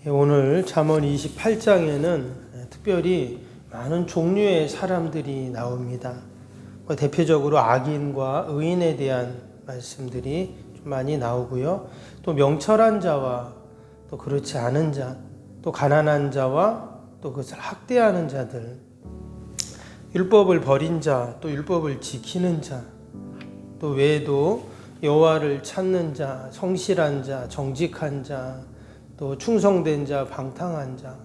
오늘 잠언 28장에는 특별히 많은 종류의 사람들이 나옵니다. 대표적으로 악인과 의인에 대한 말씀들이 좀 많이 나오고요. 또 명철한 자와 또 그렇지 않은 자, 또 가난한 자와 또 그것을 학대하는 자들, 율법을 버린 자, 또 율법을 지키는 자, 또 외에도 여호와를 찾는 자, 성실한 자, 정직한 자, 또 충성된 자, 방탕한 자,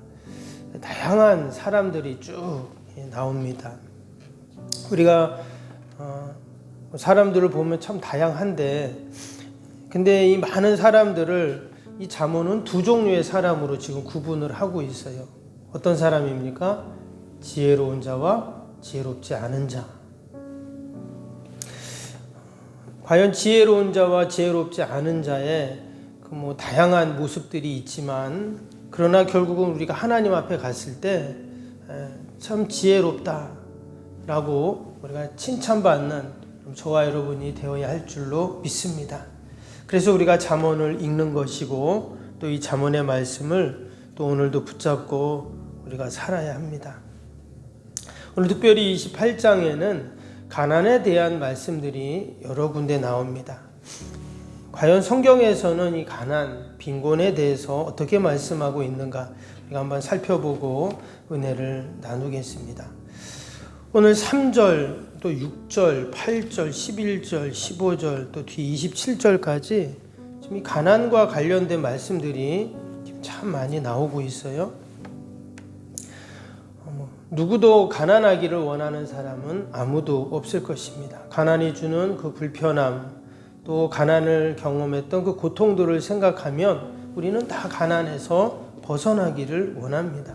다양한 사람들이 쭉 나옵니다. 우리가 사람들을 보면 참 다양한데, 근데 이 많은 사람들을 이 잠언은 두 종류의 사람으로 지금 구분을 하고 있어요. 어떤 사람입니까? 지혜로운 자와 지혜롭지 않은 자. 과연 지혜로운 자와 지혜롭지 않은 자의 다양한 모습들이 있지만, 그러나 결국은 우리가 하나님 앞에 갔을 때 참 지혜롭다라고 우리가 칭찬받는 저와 여러분이 되어야 할 줄로 믿습니다. 그래서 우리가 잠언을 읽는 것이고, 또 이 잠언의 말씀을 또 오늘도 붙잡고 우리가 살아야 합니다. 오늘 특별히 28장에는 가난에 대한 말씀들이 여러 군데 나옵니다. 과연 성경에서는 이 가난, 빈곤에 대해서 어떻게 말씀하고 있는가 우리가 한번 살펴보고 은혜를 나누겠습니다. 오늘 3절, 또 6절, 8절, 11절, 15절, 또 뒤 27절까지 지금 이 가난과 관련된 말씀들이 참 많이 나오고 있어요. 누구도 가난하기를 원하는 사람은 아무도 없을 것입니다. 가난이 주는 그 불편함, 또 가난을 경험했던 그 고통들을 생각하면 우리는 다 가난에서 벗어나기를 원합니다.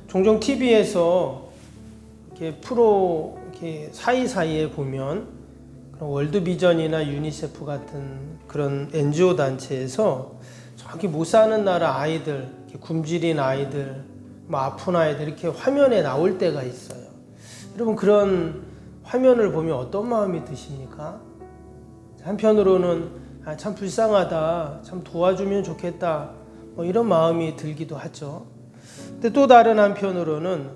종종 TV에서 이렇게 프로 이렇게 사이사이에 보면 월드비전이나 유니세프 같은 그런 NGO 단체에서 저기 못 사는 나라 아이들, 굶주린 아이들, 아픈 아이들 이렇게 화면에 나올 때가 있어요. 여러분, 그런 화면을 보면 어떤 마음이 드십니까? 한편으로는 참 불쌍하다, 참 도와주면 좋겠다, 이런 마음이 들기도 하죠. 근데 또 다른 한편으로는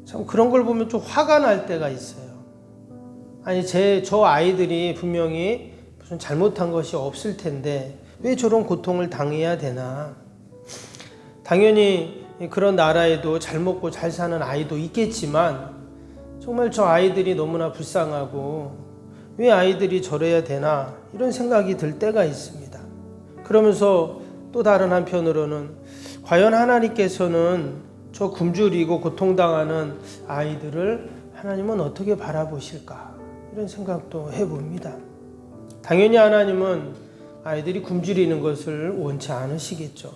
참 그런 걸 보면 좀 화가 날 때가 있어요. 아니, 저 아이들이 분명히 무슨 잘못한 것이 없을 텐데 왜 저런 고통을 당해야 되나? 당연히 그런 나라에도 잘 먹고 잘 사는 아이도 있겠지만, 정말 저 아이들이 너무나 불쌍하고 왜 아이들이 저래야 되나, 이런 생각이 들 때가 있습니다. 그러면서 또 다른 한편으로는 과연 하나님께서는 저 굶주리고 고통당하는 아이들을 하나님은 어떻게 바라보실까, 이런 생각도 해봅니다. 당연히 하나님은 아이들이 굶주리는 것을 원치 않으시겠죠.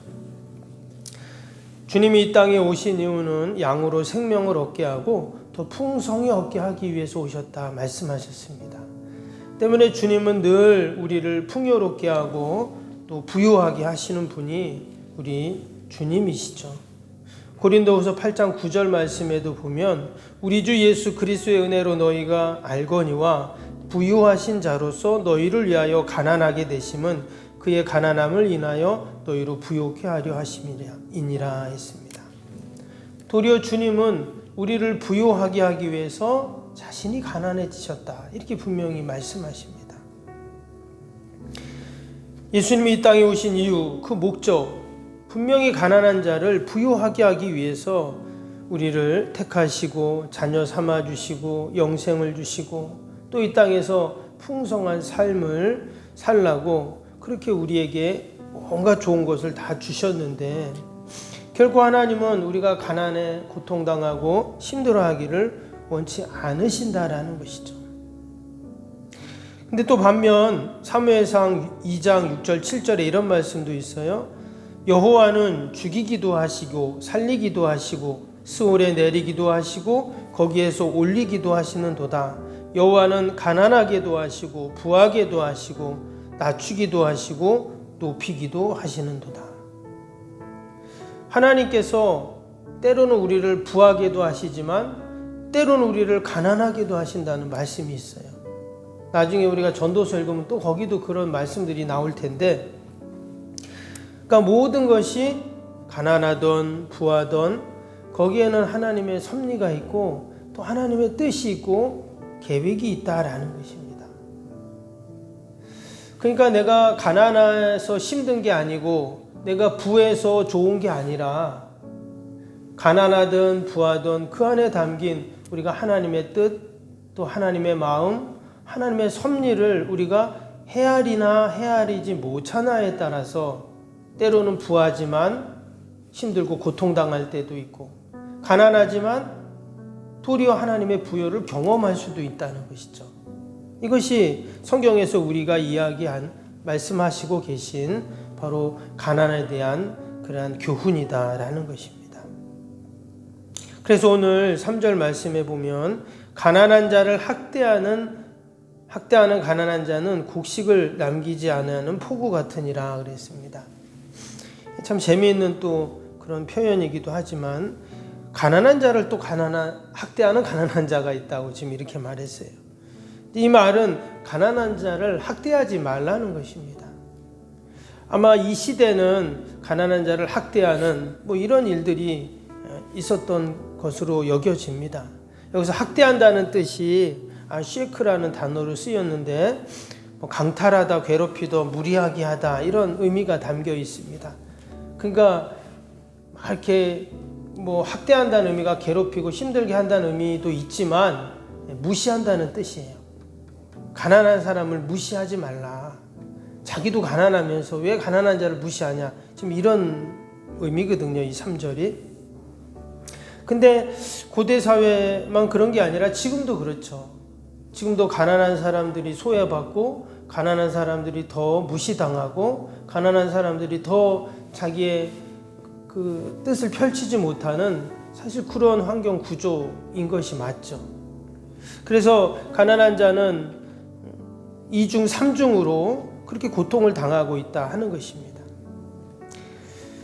주님이 이 땅에 오신 이유는 양으로 생명을 얻게 하고 더 풍성히 얻게 하기 위해서 오셨다 말씀하셨습니다. 때문에 주님은 늘 우리를 풍요롭게 하고 또 부유하게 하시는 분이 우리 주님이시죠. 고린도후서 8장 9절 말씀에도 보면 우리 주 예수 그리스도의 은혜로 너희가 알거니와 부유하신 자로서 너희를 위하여 가난하게 되심은 그의 가난함을 인하여 너희로 부요케 하려 하심이니라 했습니다. 도리어 주님은 우리를 부요하게 하기 위해서 자신이 가난해지셨다, 이렇게 분명히 말씀하십니다. 예수님이 이 땅에 오신 이유, 그 목적, 분명히 가난한 자를 부요하게 하기 위해서 우리를 택하시고 자녀 삼아주시고 영생을 주시고 또 이 땅에서 풍성한 삶을 살라고 그렇게 우리에게 온갖 좋은 것을 다 주셨는데, 결국 하나님은 우리가 가난에 고통당하고 힘들어하기를 원치 않으신다라는 것이죠. 근데 또 반면 사무엘상 2장 6절 7절에 이런 말씀도 있어요. 여호와는 죽이기도 하시고 살리기도 하시고 스올에 내리기도 하시고 거기에서 올리기도 하시는도다. 여호와는 가난하게도 하시고 부하게도 하시고 낮추기도 하시고 높이기도 하시는도다. 하나님께서 때로는 우리를 부하게도 하시지만 때로는 우리를 가난하게도 하신다는 말씀이 있어요. 나중에 우리가 전도서 읽으면 또 거기도 그런 말씀들이 나올 텐데, 그러니까 모든 것이 가난하던 부하던 거기에는 하나님의 섭리가 있고 또 하나님의 뜻이 있고 계획이 있다라는 것입니다. 그러니까 내가 가난해서 힘든 게 아니고 내가 부해서 좋은 게 아니라 가난하든 부하든 그 안에 담긴 우리가 하나님의 뜻 또 하나님의 마음 하나님의 섭리를 우리가 헤아리나 헤아리지 못하나에 따라서 때로는 부하지만 힘들고 고통당할 때도 있고 가난하지만 도리어 하나님의 부여를 경험할 수도 있다는 것이죠. 이것이 성경에서 우리가 말씀하시고 계신 바로 가난에 대한 그러한 교훈이다라는 것입니다. 그래서 오늘 3절 말씀에 보면 가난한 자를 학대하는 가난한 자는 곡식을 남기지 아니하는 포구 같으니라 그랬습니다. 참 재미있는 또 그런 표현이기도 하지만 가난한 자를 또 학대하는 가난한 자가 있다고 지금 이렇게 말했어요. 이 말은 가난한 자를 학대하지 말라는 것입니다. 아마 이 시대는 가난한 자를 학대하는 이런 일들이 있었던 것으로 여겨집니다. 여기서 학대한다는 뜻이 쉐크라는 단어로 쓰였는데 강탈하다, 괴롭히다, 무리하게 하다 이런 의미가 담겨 있습니다. 그러니까 이렇게 학대한다는 의미가 괴롭히고 힘들게 한다는 의미도 있지만 무시한다는 뜻이에요. 가난한 사람을 무시하지 말라. 자기도 가난하면서 왜 가난한 자를 무시하냐. 지금 이런 의미거든요. 이 3절이. 근데 고대 사회만 그런 게 아니라 지금도 그렇죠. 지금도 가난한 사람들이 소외받고 가난한 사람들이 더 무시당하고 가난한 사람들이 더 자기의 그 뜻을 펼치지 못하는 사실 그런 환경 구조인 것이 맞죠. 그래서 가난한 자는 2중 3중으로 그렇게 고통을 당하고 있다 하는 것입니다.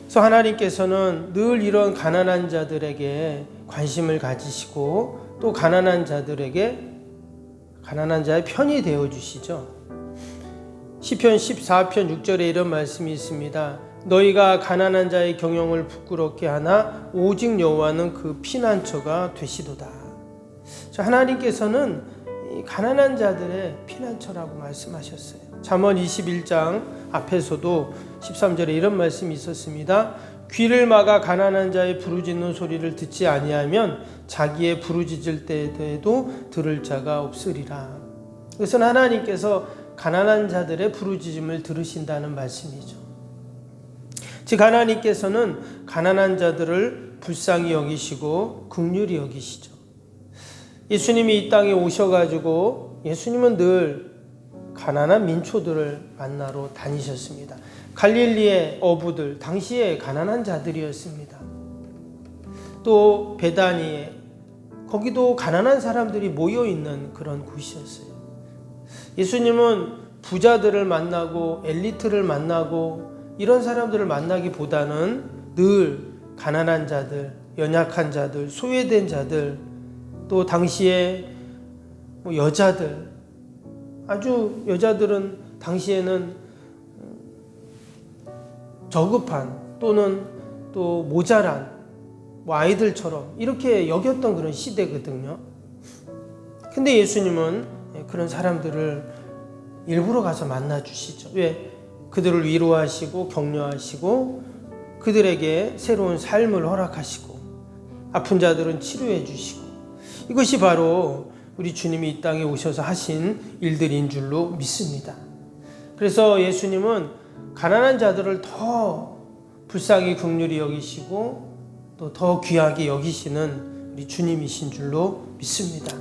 그래서 하나님께서는 늘 이런 가난한 자들에게 관심을 가지시고 또 가난한 자들에게 가난한 자의 편이 되어 주시죠. 시편 14편 6절에 이런 말씀이 있습니다. 너희가 가난한 자의 경영을 부끄럽게 하나 오직 여호와는 그 피난처가 되시도다. 하나님께서는 가난한 자들의 피난처라고 말씀하셨어요. 잠언 21장 앞에서도 13절에 이런 말씀이 있었습니다. 귀를 막아 가난한 자의 부르짖는 소리를 듣지 아니하면 자기의 부르짖을 때에도 들을 자가 없으리라. 그래서 하나님께서 가난한 자들의 부르짖음을 들으신다는 말씀이죠. 즉 하나님께서는 가난한 자들을 불쌍히 여기시고 긍휼히 여기시죠. 예수님이 이 땅에 오셔가지고 예수님은 늘 가난한 민초들을 만나러 다니셨습니다. 갈릴리의 어부들, 당시에 가난한 자들이었습니다. 또 베다니에 거기도 가난한 사람들이 모여있는 그런 곳이었어요. 예수님은 부자들을 만나고 엘리트를 만나고 이런 사람들을 만나기보다는 늘 가난한 자들, 연약한 자들, 소외된 자들, 또 당시에 여자들, 아주 여자들은 당시에는 저급한 또는 또 모자란 아이들처럼 이렇게 여겼던 그런 시대거든요. 근데 예수님은 그런 사람들을 일부러 가서 만나 주시죠. 왜? 그들을 위로하시고 격려하시고 그들에게 새로운 삶을 허락하시고 아픈 자들은 치료해 주시고 이것이 바로 우리 주님이 이 땅에 오셔서 하신 일들인 줄로 믿습니다. 그래서 예수님은 가난한 자들을 더 불쌍히 긍휼히 여기시고 또 더 귀하게 여기시는 우리 주님이신 줄로 믿습니다.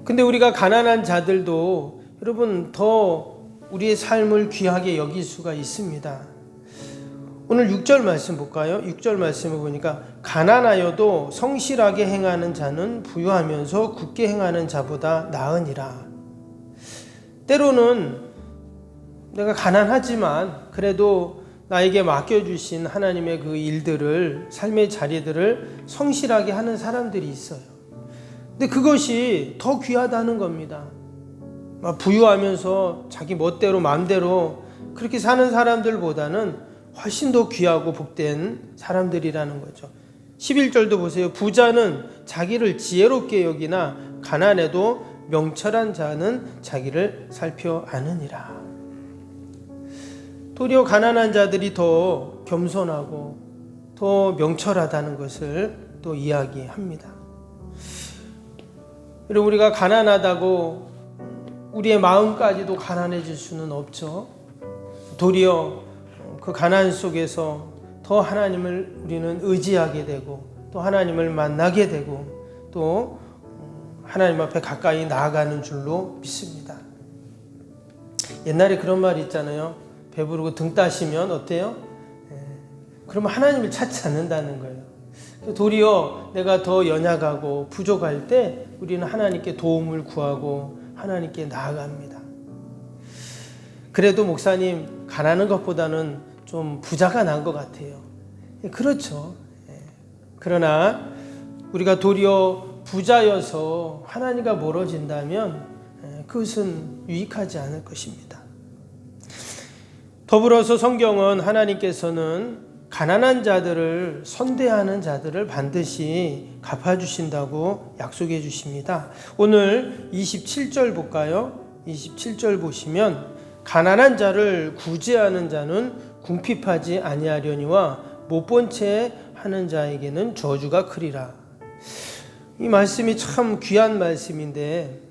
근데 우리가 가난한 자들도 여러분 더 우리의 삶을 귀하게 여길 수가 있습니다. 오늘 6절 말씀 볼까요? 6절 말씀을 보니까 가난하여도 성실하게 행하는 자는 부유하면서 굳게 행하는 자보다 나으니라. 때로는 내가 가난하지만 그래도 나에게 맡겨주신 하나님의 그 일들을 삶의 자리들을 성실하게 하는 사람들이 있어요. 근데 그것이 더 귀하다는 겁니다. 부유하면서 자기 멋대로 마음대로 그렇게 사는 사람들보다는 훨씬 더 귀하고 복된 사람들이라는 거죠. 11절도 보세요. 부자는 자기를 지혜롭게 여기나 가난해도 명철한 자는 자기를 살펴 아느니라. 도리어 가난한 자들이 더 겸손하고 더 명철하다는 것을 또 이야기합니다. 여러분, 우리가 가난하다고 우리의 마음까지도 가난해질 수는 없죠. 도리어 그 가난 속에서 더 하나님을 우리는 의지하게 되고 또 하나님을 만나게 되고 또 하나님 앞에 가까이 나아가는 줄로 믿습니다. 옛날에 그런 말 있잖아요. 배부르고 등 따시면 어때요? 그러면 하나님을 찾지 않는다는 거예요. 도리어 내가 더 연약하고 부족할 때 우리는 하나님께 도움을 구하고 하나님께 나아갑니다. 그래도 목사님, 가난한 것보다는 좀 부자가 나은 것 같아요. 그렇죠. 그러나 우리가 도리어 부자여서 하나님과 멀어진다면 그것은 유익하지 않을 것입니다. 더불어서 성경은 하나님께서는 가난한 자들을 선대하는 자들을 반드시 갚아주신다고 약속해 주십니다. 오늘 27절 볼까요? 27절 보시면 가난한 자를 구제하는 자는 궁핍하지 아니하려니와 못 본 채 하는 자에게는 저주가 크리라. 이 말씀이 참 귀한 말씀인데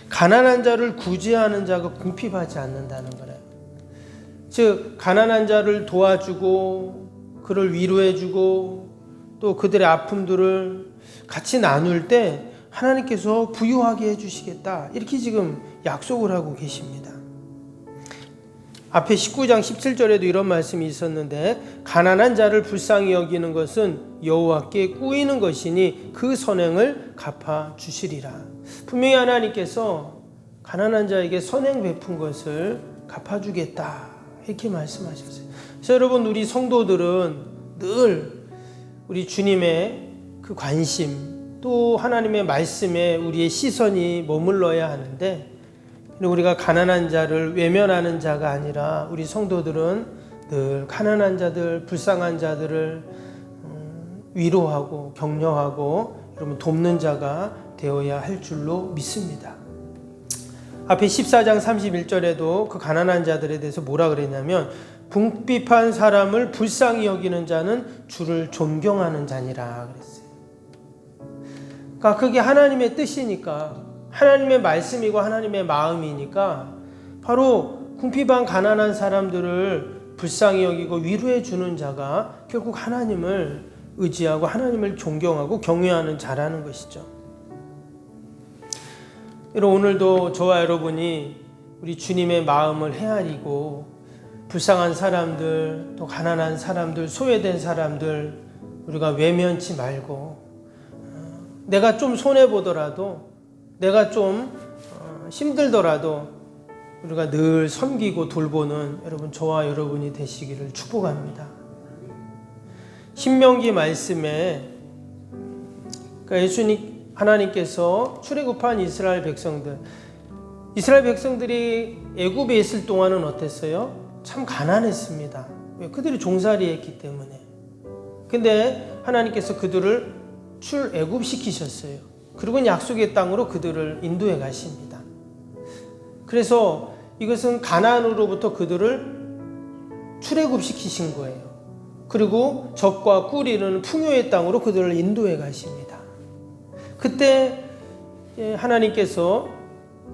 가난한 자를 구제하는 자가 궁핍하지 않는다는 거예요. 즉 가난한 자를 도와주고 그를 위로해주고 또 그들의 아픔들을 같이 나눌 때 하나님께서 부유하게 해주시겠다, 이렇게 지금 약속을 하고 계십니다. 앞에 19장 17절에도 이런 말씀이 있었는데 가난한 자를 불쌍히 여기는 것은 여호와께 꾸이는 것이니 그 선행을 갚아주시리라. 분명히 하나님께서 가난한 자에게 선행 베푼 것을 갚아주겠다, 이렇게 말씀하셨어요. 그래서 여러분, 우리 성도들은 늘 우리 주님의 그 관심 또 하나님의 말씀에 우리의 시선이 머물러야 하는데, 우리가 가난한 자를 외면하는 자가 아니라 우리 성도들은 늘 가난한 자들, 불쌍한 자들을 위로하고 격려하고 여러분 돕는 자가 되어야 할 줄로 믿습니다. 앞에 14장 31절에도 그 가난한 자들에 대해서 뭐라 그랬냐면 궁핍한 사람을 불쌍히 여기는 자는 주를 존경하는 자니라 그랬어요. 그러니까 그게 하나님의 뜻이니까, 하나님의 말씀이고 하나님의 마음이니까 바로 궁핍한 가난한 사람들을 불쌍히 여기고 위로해 주는 자가 결국 하나님을 의지하고 하나님을 존경하고 경외하는 자라는 것이죠. 오늘도 저와 여러분이 우리 주님의 마음을 헤아리고 불쌍한 사람들, 또 가난한 사람들, 소외된 사람들 우리가 외면치 말고, 내가 좀 손해보더라도, 내가 좀 힘들더라도 우리가 늘 섬기고 돌보는 여러분, 저와 여러분이 되시기를 축복합니다. 신명기 말씀에 그러니까 예수님 하나님께서 출애굽한 이스라엘 백성들이 애굽에 있을 동안은 어땠어요? 참 가난했습니다. 왜? 그들이 종살이 했기 때문에. 근데 하나님께서 그들을 출애굽시키셨어요. 그리고 약속의 땅으로 그들을 인도해 가십니다. 그래서 이것은 가나안으로부터 그들을 출애굽시키신 거예요. 그리고 적과 꿀 이르는 풍요의 땅으로 그들을 인도해 가십니다. 그때 하나님께서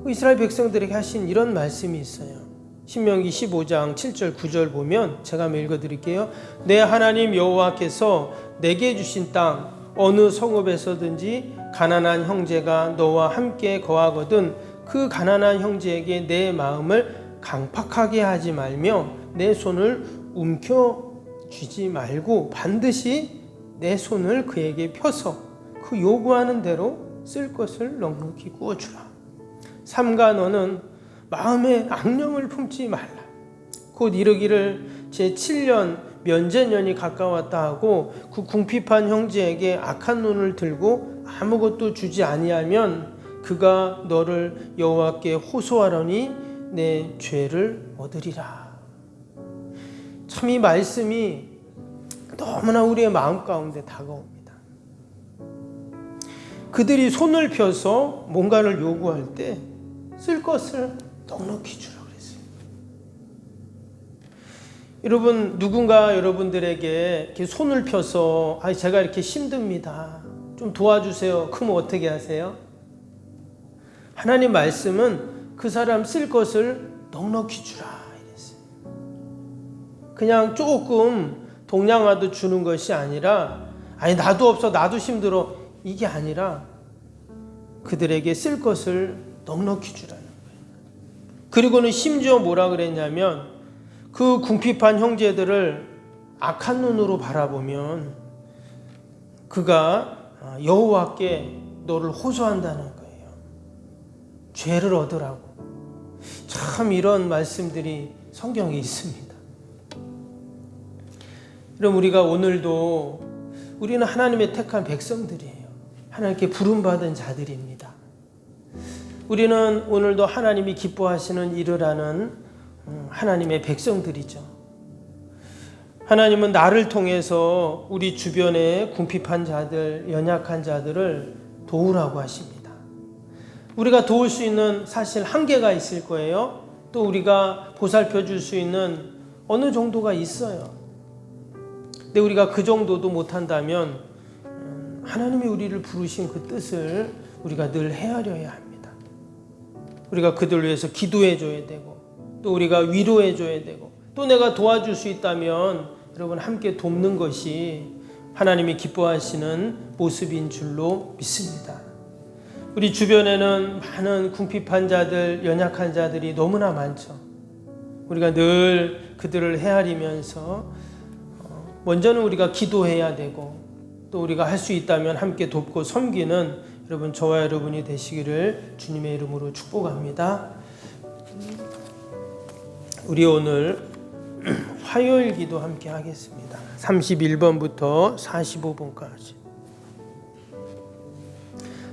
이스라엘 백성들에게 하신 이런 말씀이 있어요. 신명기 15장 7절 9절 보면 제가 한번 읽어드릴게요. 내 하나님 여호와께서 내게 주신 땅 어느 성읍에서든지 가난한 형제가 너와 함께 거하거든 그 가난한 형제에게 내 마음을 강팍하게 하지 말며 내 손을 움켜쥐지 말고 반드시 내 손을 그에게 펴서 그 요구하는 대로 쓸 것을 넉넉히 구워주라. 삼가 너는 마음에 악령을 품지 말라. 곧 이르기를 제 7년 면제년이 가까웠다 하고 그 궁핍한 형제에게 악한 눈을 들고 아무것도 주지 아니하면 그가 너를 여호와께 호소하려니 내 죄를 얻으리라. 참 이 말씀이 너무나 우리의 마음 가운데 다가옵니다. 그들이 손을 펴서 뭔가를 요구할 때 쓸 것을 넉넉히 주라고 그랬어요. 여러분, 누군가 여러분들에게 이렇게 손을 펴서 제가 이렇게 힘듭니다, 좀 도와주세요. 그럼 어떻게 하세요? 하나님 말씀은 그 사람 쓸 것을 넉넉히 주라 이랬어요. 그냥 조금 동량화도 주는 것이 아니라 나도 없어, 나도 힘들어, 이게 아니라 그들에게 쓸 것을 넉넉히 주라는 거예요. 그리고는 심지어 뭐라 그랬냐면 그 궁핍한 형제들을 악한 눈으로 바라보면 그가 여호와께 너를 호소한다는 거예요. 죄를 얻으라고. 참 이런 말씀들이 성경에 있습니다. 그럼 우리가 오늘도 우리는 하나님의 택한 백성들이에요. 하나님께 부름받은 자들입니다. 우리는 오늘도 하나님이 기뻐하시는 일을 하는 하나님의 백성들이죠. 하나님은 나를 통해서 우리 주변의 궁핍한 자들, 연약한 자들을 도우라고 하십니다. 우리가 도울 수 있는 사실 한계가 있을 거예요. 또 우리가 보살펴 줄 수 있는 어느 정도가 있어요. 근데 우리가 그 정도도 못한다면 하나님이 우리를 부르신 그 뜻을 우리가 늘 헤아려야 합니다. 우리가 그들 위해서 기도해 줘야 되고, 또 우리가 위로해 줘야 되고, 또 내가 도와줄 수 있다면 여러분 함께 돕는 것이 하나님이 기뻐하시는 모습인 줄로 믿습니다. 우리 주변에는 많은 궁핍한 자들, 연약한 자들이 너무나 많죠. 우리가 늘 그들을 헤아리면서 먼저는 우리가 기도해야 되고, 또 우리가 할 수 있다면 함께 돕고 섬기는 여러분, 저와 여러분이 되시기를 주님의 이름으로 축복합니다. 우리 오늘 화요일 기도 함께 하겠습니다. 31번부터 45번까지.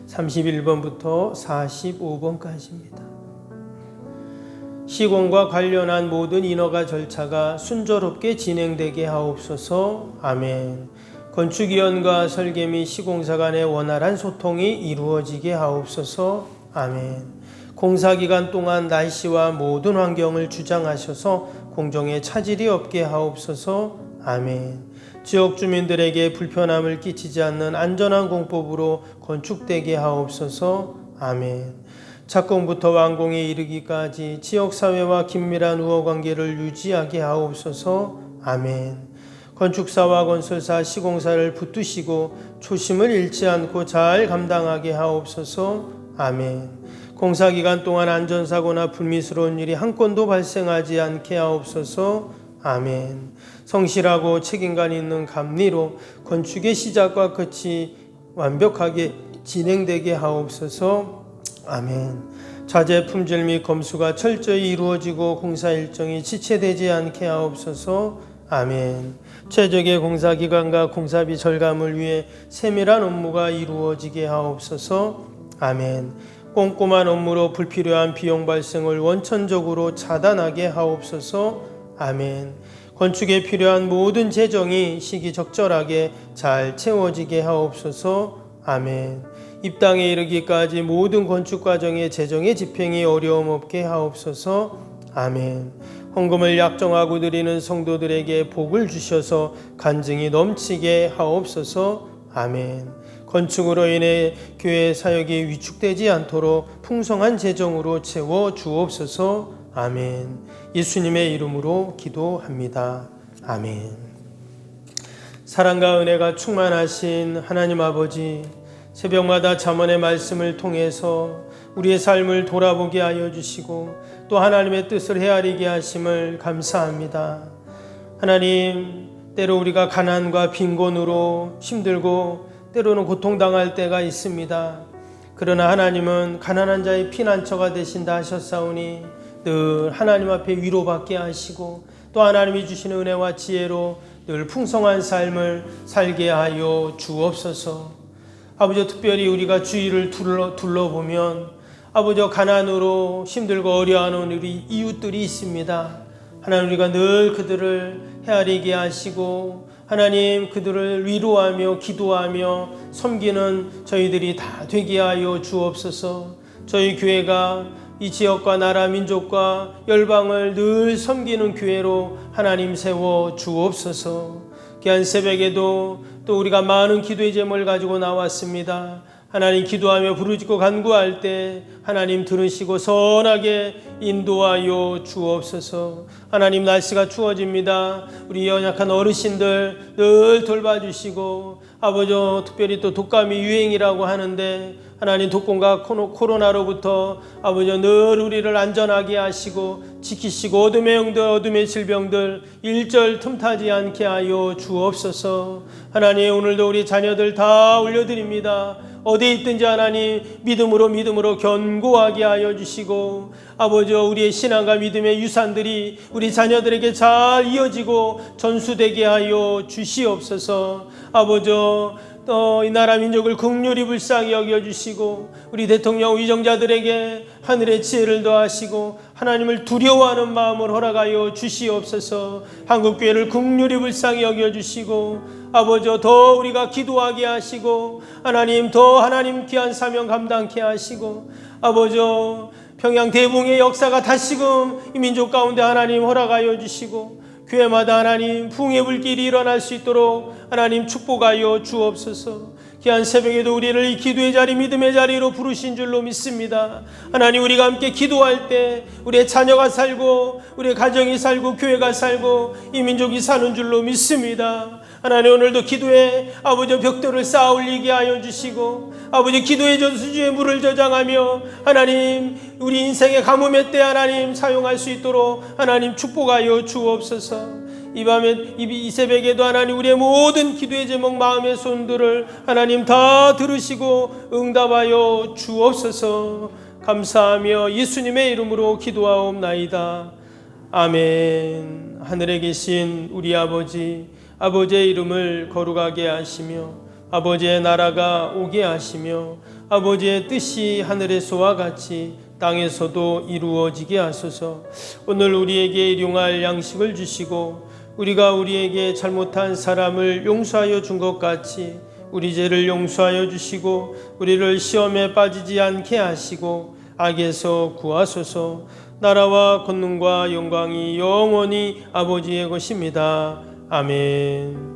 31번부터 45번까지입니다. 시공과 관련한 모든 인허가 절차가 순조롭게 진행되게 하옵소서. 아멘. 건축위원과 설계 및 시공사 간의 원활한 소통이 이루어지게 하옵소서. 아멘. 공사기간 동안 날씨와 모든 환경을 주장하셔서 공정에 차질이 없게 하옵소서. 아멘. 지역 주민들에게 불편함을 끼치지 않는 안전한 공법으로 건축되게 하옵소서. 아멘. 착공부터 완공에 이르기까지 지역사회와 긴밀한 우호관계를 유지하게 하옵소서. 아멘. 건축사와 건설사, 시공사를 붙드시고 초심을 잃지 않고 잘 감당하게 하옵소서. 아멘. 공사기간 동안 안전사고나 불미스러운 일이 한 건도 발생하지 않게 하옵소서. 아멘. 성실하고 책임감 있는 감리로 건축의 시작과 끝이 완벽하게 진행되게 하옵소서. 아멘. 자재 품질 및 검수가 철저히 이루어지고 공사 일정이 지체되지 않게 하옵소서. 아멘. 최적의 공사 기간과 공사비 절감을 위해 세밀한 업무가 이루어지게 하옵소서. 아멘. 꼼꼼한 업무로 불필요한 비용 발생을 원천적으로 차단하게 하옵소서. 아멘. 건축에 필요한 모든 재정이 시기적절하게 잘 채워지게 하옵소서. 아멘. 입당에 이르기까지 모든 건축 과정의 재정의 집행이 어려움 없게 하옵소서. 아멘. 헌금을 약정하고 드리는 성도들에게 복을 주셔서 간증이 넘치게 하옵소서. 아멘. 건축으로 인해 교회 사역이 위축되지 않도록 풍성한 재정으로 채워 주옵소서. 아멘. 예수님의 이름으로 기도합니다. 아멘. 사랑과 은혜가 충만하신 하나님 아버지, 새벽마다 잠언의 말씀을 통해서 우리의 삶을 돌아보게 하여 주시고 또 하나님의 뜻을 헤아리게 하심을 감사합니다. 하나님, 때로 우리가 가난과 빈곤으로 힘들고 때로는 고통당할 때가 있습니다. 그러나 하나님은 가난한 자의 피난처가 되신다 하셨사오니 늘 하나님 앞에 위로받게 하시고 또 하나님이 주시는 은혜와 지혜로 늘 풍성한 삶을 살게 하여 주옵소서. 아버지, 특별히 우리가 주위를 둘러보면 아버지, 가난으로 힘들고 어려워하는 우리 이웃들이 있습니다. 하나님, 우리가 늘 그들을 헤아리게 하시고 하나님, 그들을 위로하며 기도하며 섬기는 저희들이 다 되게 하여 주옵소서. 저희 교회가 이 지역과 나라 민족과 열방을 늘 섬기는 교회로 하나님 세워 주옵소서. 귀한 새벽에도 또 우리가 많은 기도의 제목을 가지고 나왔습니다. 하나님, 기도하며 부르짖고 간구할 때 하나님 들으시고 선하게 인도하여 주옵소서. 하나님, 날씨가 추워집니다. 우리 연약한 어르신들 늘 돌봐주시고 아버지, 특별히 또 독감이 유행이라고 하는데 하나님, 독감과 코로나로부터 아버지 늘 우리를 안전하게 하시고 지키시고 어둠의 영들, 어둠의 질병들 일절 틈타지 않게 하여 주옵소서. 하나님, 오늘도 우리 자녀들 다 올려드립니다. 어디에 있든지 하나님 믿음으로 견고하게 하여 주시고 아버지, 우리의 신앙과 믿음의 유산들이 우리 자녀들에게 잘 이어지고 전수되게 하여 주시옵소서. 아버지, 이 나라 민족을 긍휼히 불쌍히 여겨주시고 우리 대통령 위정자들에게 하늘의 지혜를 더하시고 하나님을 두려워하는 마음을 허락하여 주시옵소서. 한국교회를 긍휼히 불쌍히 여겨주시고 아버지, 더 우리가 기도하게 하시고 하나님, 더 하나님 귀한 사명 감당케 하시고 아버지, 평양 대붕의 역사가 다시금 이 민족 가운데 하나님 허락하여 주시고 교회마다 하나님 풍의 불길이 일어날 수 있도록 하나님 축복하여 주옵소서. 귀한 새벽에도 우리를 이 기도의 자리, 믿음의 자리로 부르신 줄로 믿습니다. 하나님, 우리가 함께 기도할 때 우리의 자녀가 살고 우리의 가정이 살고 교회가 살고 이 민족이 사는 줄로 믿습니다. 하나님, 오늘도 기도의 아버지 벽돌을 쌓아 올리게 하여 주시고 아버지, 기도의 저수지에 물을 저장하며 하나님 우리 인생의 가뭄의 때 하나님 사용할 수 있도록 하나님 축복하여 주옵소서. 이 밤에 이 새벽에도 하나님 우리의 모든 기도의 제목, 마음의 손들을 하나님 다 들으시고 응답하여 주옵소서. 감사하며 예수님의 이름으로 기도하옵나이다. 아멘. 하늘에 계신 우리 아버지, 아버지의 이름을 거룩하게 하시며 아버지의 나라가 오게 하시며 아버지의 뜻이 하늘에서와 같이 땅에서도 이루어지게 하소서. 오늘 우리에게 일용할 양식을 주시고 우리가 우리에게 잘못한 사람을 용서하여 준 것 같이 우리 죄를 용서하여 주시고 우리를 시험에 빠지지 않게 하시고 악에서 구하소서. 나라와 권능과 영광이 영원히 아버지의 것입니다. 아멘.